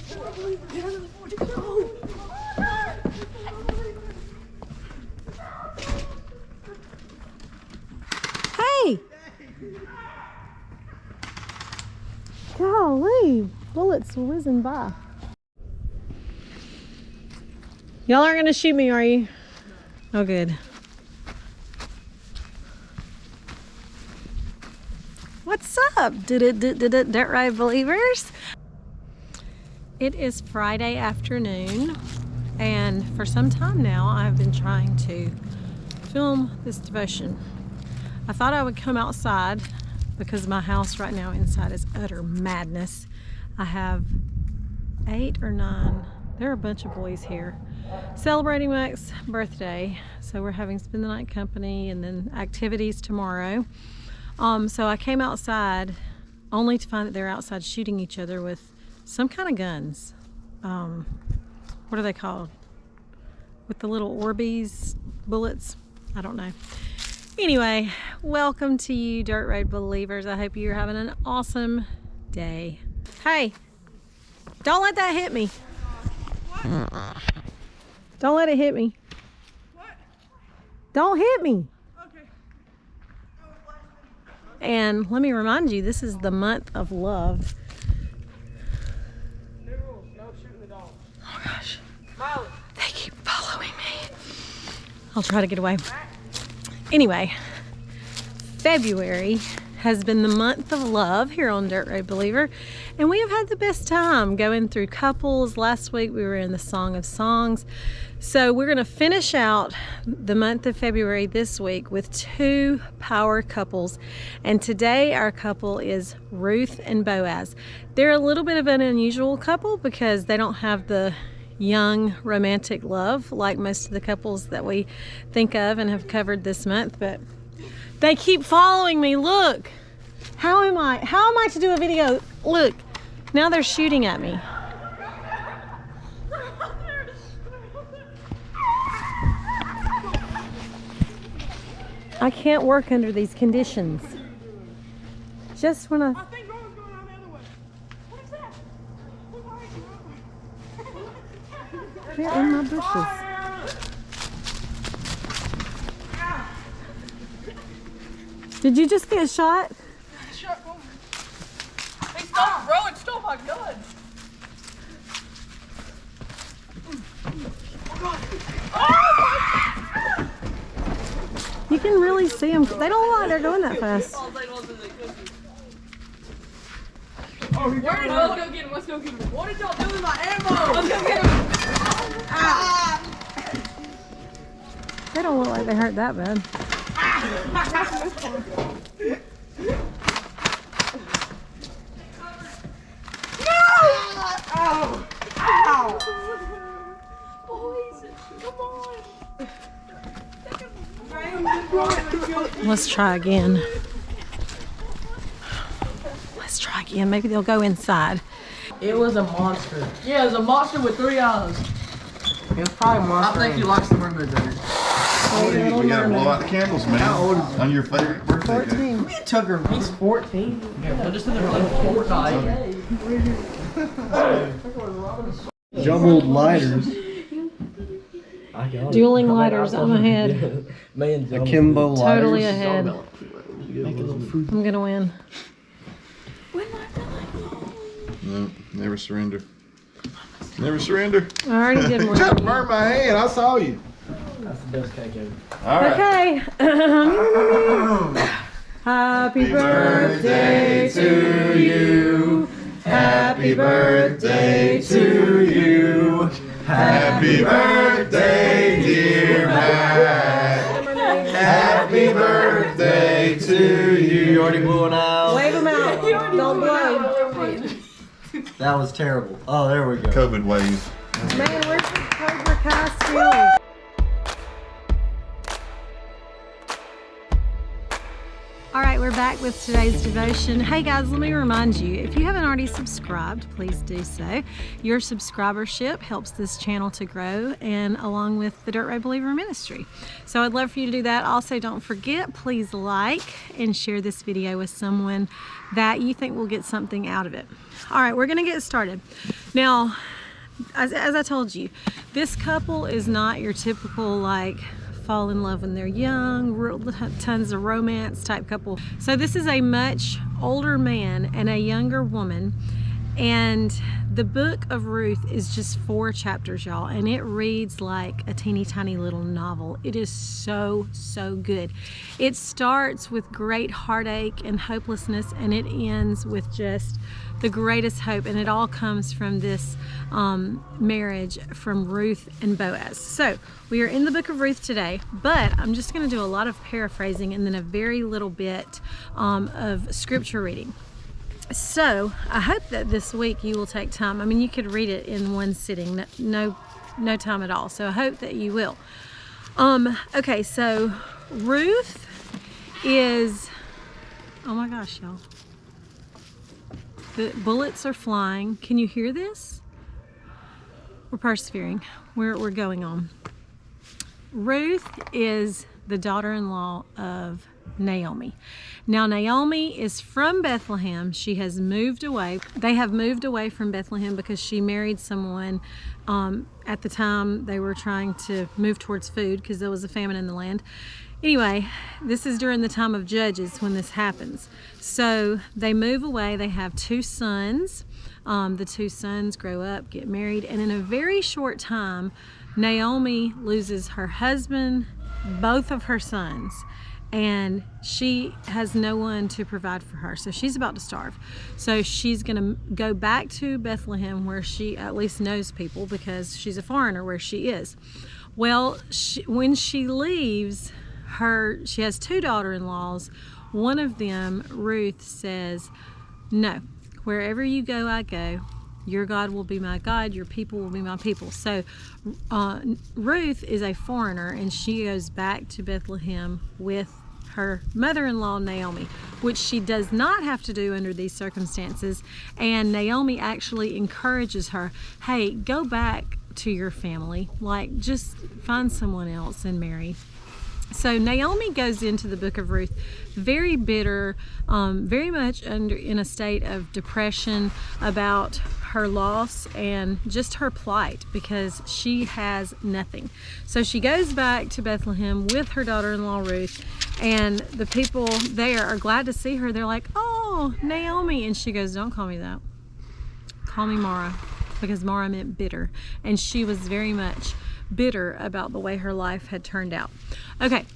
Hey! Golly, bullets whizzing by. Y'all aren't gonna shoot me, are you? Oh, good. What's up, Dirt Ride Believers? It is Friday afternoon, and for some time now I've been trying to film this devotion. I thought I would come outside because my house right now inside is utter madness. I have 8 or 9, there are a bunch of boys here celebrating Mac's birthday. So we're having spend the night company and then activities tomorrow. So I came outside only to find that they're outside shooting each other with some kind of guns. What are they called? With the little Orbeez bullets? I don't know. Anyway, welcome to you, Dirt Road Believers. I hope you're having an awesome day. Hey, don't let that hit me. What? Don't let it hit me. What? Don't hit me. Okay. And let me remind you, this is the month of love. New rules, no shooting the dogs. Oh gosh. Molly. They keep following me. I'll try to get away. Anyway, February has been the month of love here on Dirt Road Believer, and we have had the best time going through couples. Last week we were in the Song of Songs, so we're going to finish out the month of February this week with 2 power couples, and today our couple is Ruth and Boaz. They're a little bit of an unusual couple because they don't have the young romantic love like most of the couples that we think of and have covered this month, but they keep following me. Look, how am I to do a video? Look, now they're shooting at me. I can't work under these conditions. Just when I think Rowan's going on the other way. What is that? they're in my bushes. Did you just get shot? Shut up. Hey, stop, Rowan, stole my gun. You can really see them. They don't look like they're going that fast. Oh, let's go get him. Let's go get him. What did y'all do with my ammo? Let's go get him. They don't look like they hurt that bad. Ow! Ow! Boys, come on. Let's try again. Let's try again. Maybe they'll go inside. It was a monster. Yeah, it's a monster with 3 eyes. It was probably a monster. I think he likes the mermaid better. We gotta blow out the candles, man. How old is on your favorite birthday cake. 14. We took her. He's 14. Yeah, just in there like Fortnite. jumbled lighters? Dueling lighters. I'm ahead. Akimbo lighters. Totally ahead. I'm gonna win. No, never surrender. Never surrender. I already did one. Just burned my hand. I saw you. That's the best cake ever. All right. Okay. Happy birthday to you. Happy birthday to you. Happy birthday, dear Mac. Happy birthday to you. You already blew it out. Wave them out. Don't blow. That was terrible. Oh, there we go. COVID wave. Man, where's the Cobra Kai still? All right, we're back with today's devotion. Hey guys, let me remind you, if you haven't already subscribed, please do so. Your subscribership helps this channel to grow, and along with the Dirt Road Believer Ministry. So I'd love for you to do that. Also, don't forget, please like and share this video with someone that you think will get something out of it. All right, we're gonna get started. Now, as I told you, this couple is not your typical like fall in love when they're young, tons of romance type couple. So this is a much older man and a younger woman, and the book of Ruth is just 4 chapters, y'all, and it reads like a teeny tiny little novel. It is so good. It starts with great heartache and hopelessness, and it ends with just the greatest hope, and it all comes from this marriage from Ruth and Boaz. So we are in the book of Ruth today, but I'm just going to do a lot of paraphrasing and then a very little bit of scripture reading. So I hope that this week you will take time. I mean, you could read it in one sitting, no time at all. So I hope that you will. Okay, so Ruth is, oh my gosh, y'all. The bullets are flying. Can you hear this? We're persevering. We're going on. Ruth is the daughter-in-law of Naomi. Now Naomi is from Bethlehem. She has moved away. They have moved away from Bethlehem because she married someone at the time they were trying to move towards food because there was a famine in the land. Anyway, this is during the time of Judges when this happens. So they move away. They have 2 sons. The 2 sons grow up, get married, and in a very short time, Naomi loses her husband, both of her sons, and she has no one to provide for her. So she's about to starve. So she's going to go back to Bethlehem where she at least knows people because she's a foreigner where she is. Well, when she leaves, she has 2 daughter-in-laws. One of them, Ruth, says, no, wherever you go, I go. Your God will be my God, your people will be my people. So Ruth is a foreigner, and she goes back to Bethlehem with her mother-in-law Naomi, which she does not have to do under these circumstances. And Naomi actually encourages her, hey, go back to your family, like just find someone else and marry. So Naomi goes into the book of Ruth very bitter, very much in a state of depression about her loss and just her plight because she has nothing. So she goes back to Bethlehem with her daughter-in-law Ruth, and the people there are glad to see her. They're like, oh, Naomi. And she goes, don't call me that. Call me Mara, because Mara meant bitter. And she was very much bitter about the way her life had turned out. Okay,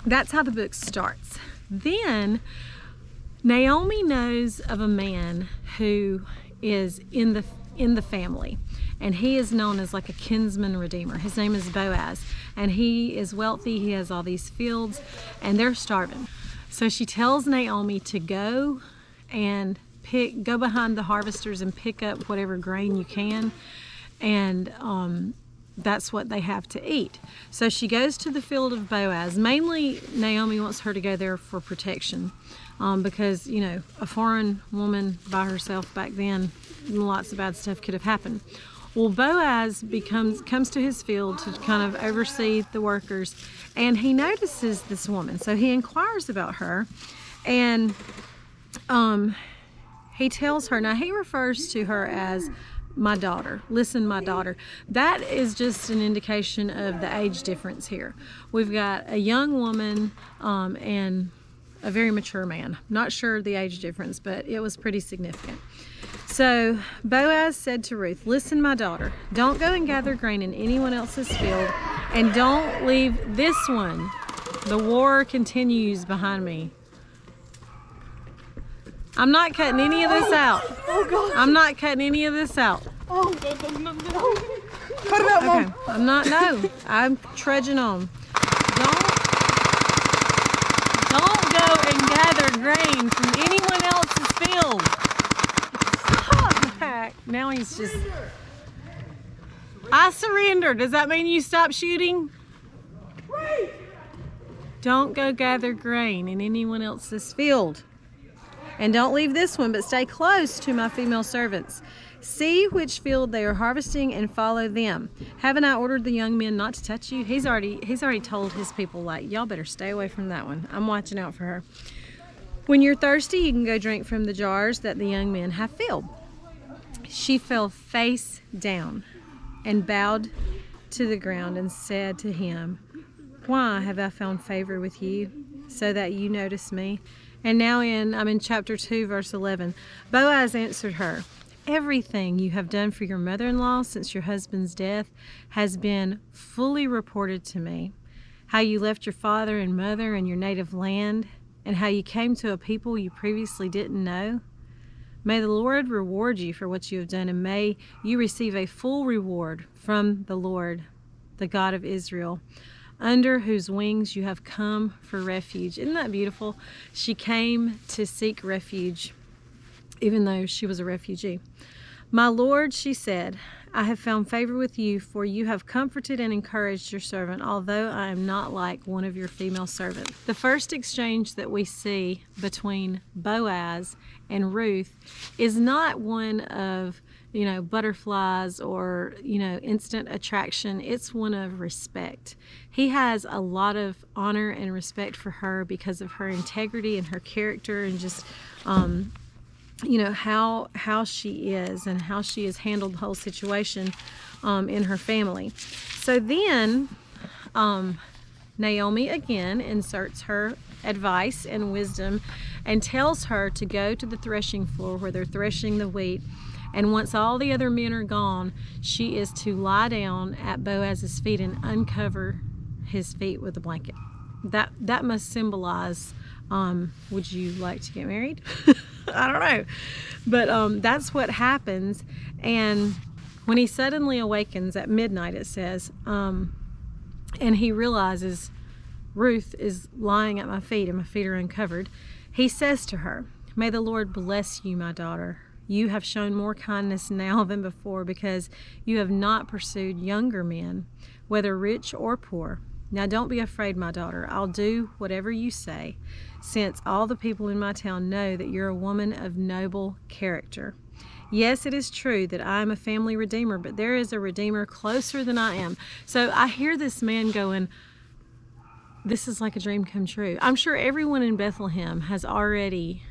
that's how the book starts. Then Naomi knows of a man who is in the family, and he is known as like a kinsman redeemer. His name is Boaz, and he is wealthy. He has all these fields, and they're starving. So she tells Naomi to go and go behind the harvesters and pick up whatever grain you can, and that's what they have to eat. So she goes to the field of Boaz. Mainly Naomi wants her to go there for protection, because, you know, a foreign woman by herself back then, lots of bad stuff could have happened. Well, Boaz comes to his field to kind of oversee the workers, and he notices this woman. So he inquires about her, and he tells her, now he refers to her as my daughter. Listen, my daughter. That is just an indication of the age difference here. We've got a young woman and a very mature man. Not sure the age difference, but it was pretty significant. So Boaz said to Ruth, listen, my daughter, don't go and gather grain in anyone else's field, and don't leave this one. The war continues behind me. I'm not cutting any of this out. Oh, God. I'm not cutting any of this out. Oh, no. Cut it out, Mom. Okay, I'm not, no. I'm trudging on. Don't go and gather grain from anyone else's field. Stop that. Now he's just... I surrender. Does that mean you stop shooting? Don't go gather grain in anyone else's field. And don't leave this one, but stay close to my female servants. See which field they are harvesting and follow them. Haven't I ordered the young men not to touch you? He's already told his people, like, y'all better stay away from that one. I'm watching out for her. When you're thirsty, you can go drink from the jars that the young men have filled. She fell face down and bowed to the ground and said to him, why have I found favor with you, so that you notice me? And now I'm in chapter 2, verse 11. Boaz answered her, everything you have done for your mother-in-law since your husband's death has been fully reported to me. How you left your father and mother and your native land, and how you came to a people you previously didn't know. May the Lord reward you for what you have done, and may you receive a full reward from the Lord, the God of Israel, under whose wings you have come for refuge. Isn't that beautiful? She came to seek refuge, even though she was a refugee. My Lord, she said, I have found favor with you, for you have comforted and encouraged your servant, although I am not like one of your female servants. The first exchange that we see between Boaz and Ruth is not one of, butterflies or, instant attraction. It's one of respect. He has a lot of honor and respect for her because of her integrity and her character, and just, how she is and how she has handled the whole situation in her family. So then Naomi again inserts her advice and wisdom and tells her to go to the threshing floor where they're threshing the wheat. And once all the other men are gone, she is to lie down at Boaz's feet and uncover his feet with a blanket. That must symbolize, would you like to get married? I don't know. But that's what happens. And when he suddenly awakens at midnight, it says, and he realizes Ruth is lying at my feet and my feet are uncovered, he says to her, may the Lord bless you, my daughter. You have shown more kindness now than before, because you have not pursued younger men, whether rich or poor. Now don't be afraid, my daughter. I'll do whatever you say, since all the people in my town know that you're a woman of noble character. Yes, it is true that I am a family redeemer, but there is a redeemer closer than I am. So I hear this man going, this is like a dream come true. I'm sure everyone in Bethlehem has already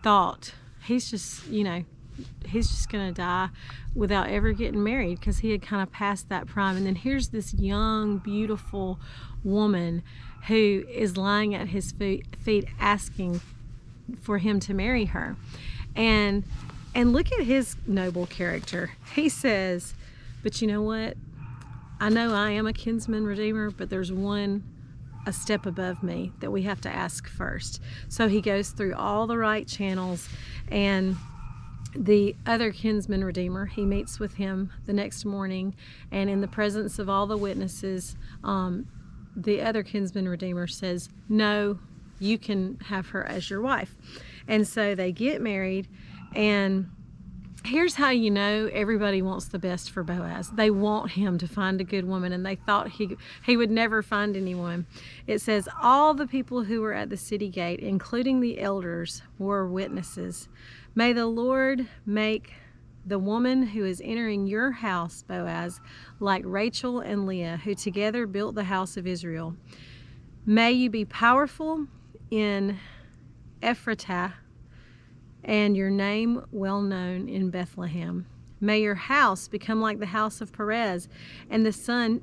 thought, he's just going to die without ever getting married, because he had kind of passed that prime. And then here's this young, beautiful woman who is lying at his feet asking for him to marry her. And look at his noble character. He says, but you know what? I know I am a kinsman redeemer, but there's one a step above me that we have to ask first. So he goes through all the right channels, and the other kinsman redeemer, he meets with him the next morning, and in the presence of all the witnesses, the other kinsman redeemer says, no, you can have her as your wife. And so they get married. And here's how you know everybody wants the best for Boaz. They want him to find a good woman, and they thought he would never find anyone. It says, all the people who were at the city gate, including the elders, were witnesses. May the Lord make the woman who is entering your house, Boaz, like Rachel and Leah, who together built the house of Israel. May you be powerful in Ephratah, and your name well known in Bethlehem. May your house become like the house of Perez, and the son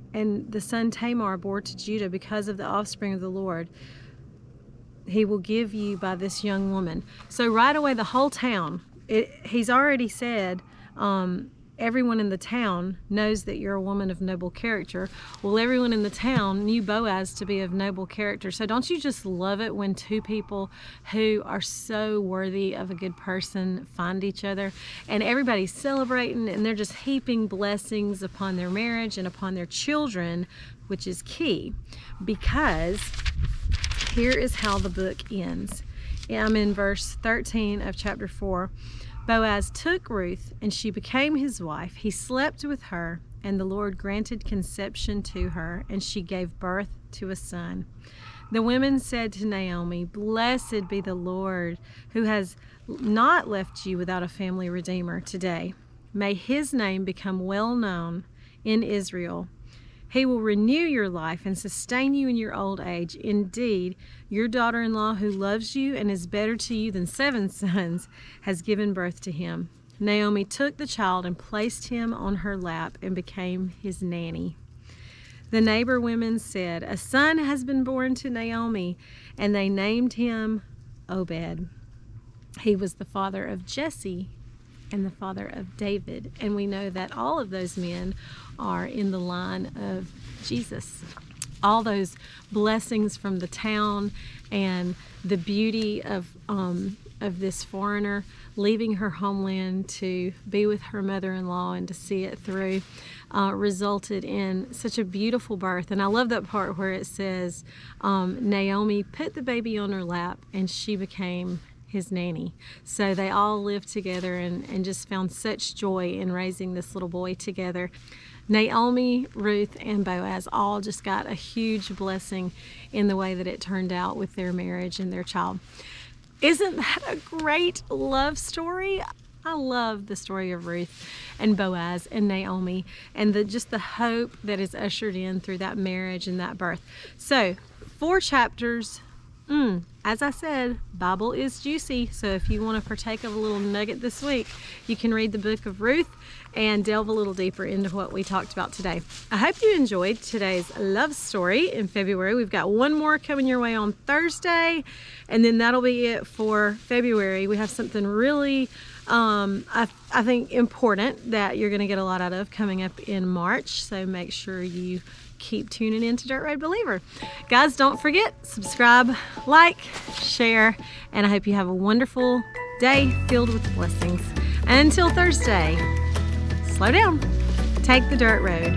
Tamar bore to Judah because of the offspring of the Lord. He will give you by this young woman. So right away, the whole town, he's already said, everyone in the town knows that you're a woman of noble character. Well, everyone in the town knew Boaz to be of noble character. So don't you just love it when two people who are so worthy of a good person find each other, and everybody's celebrating, and they're just heaping blessings upon their marriage and upon their children, which is key, because here is how the book ends. I'm in verse 13 of chapter 4. Boaz took Ruth, and she became his wife. He slept with her, and the Lord granted conception to her, and she gave birth to a son. The women said to Naomi, "Blessed be the Lord, who has not left you without a family redeemer today. May his name become well known in Israel. He will renew your life and sustain you in your old age. Indeed, your daughter-in-law, who loves you and is better to you than 7 sons, has given birth to him." Naomi took the child and placed him on her lap and became his nanny. The neighbor women said, "A son has been born to Naomi," and they named him Obed. He was the father of Jesse and the father of David. And we know that all of those men are in the line of Jesus. All those blessings from the town and the beauty of this foreigner leaving her homeland to be with her mother-in-law and to see it through resulted in such a beautiful birth. And I love that part where it says Naomi put the baby on her lap and she became his nanny. So they all lived together and just found such joy in raising this little boy together. Naomi, Ruth, and Boaz all just got a huge blessing in the way that it turned out with their marriage and their child. Isn't that a great love story? I love the story of Ruth and Boaz and Naomi and just the hope that is ushered in through that marriage and that birth. So 4 chapters. As I said, Bible is juicy, so if you want to partake of a little nugget this week, you can read the book of Ruth and delve a little deeper into what we talked about today. I hope you enjoyed today's love story in February. We've got one more coming your way on Thursday, and then that'll be it for February. We have something really, I think, important that you're going to get a lot out of coming up in March, so make sure you keep tuning in to Dirt Road Believer. Guys, don't forget, subscribe, like, share, and I hope you have a wonderful day filled with blessings. And until Thursday, slow down. Take the dirt road,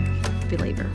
believer.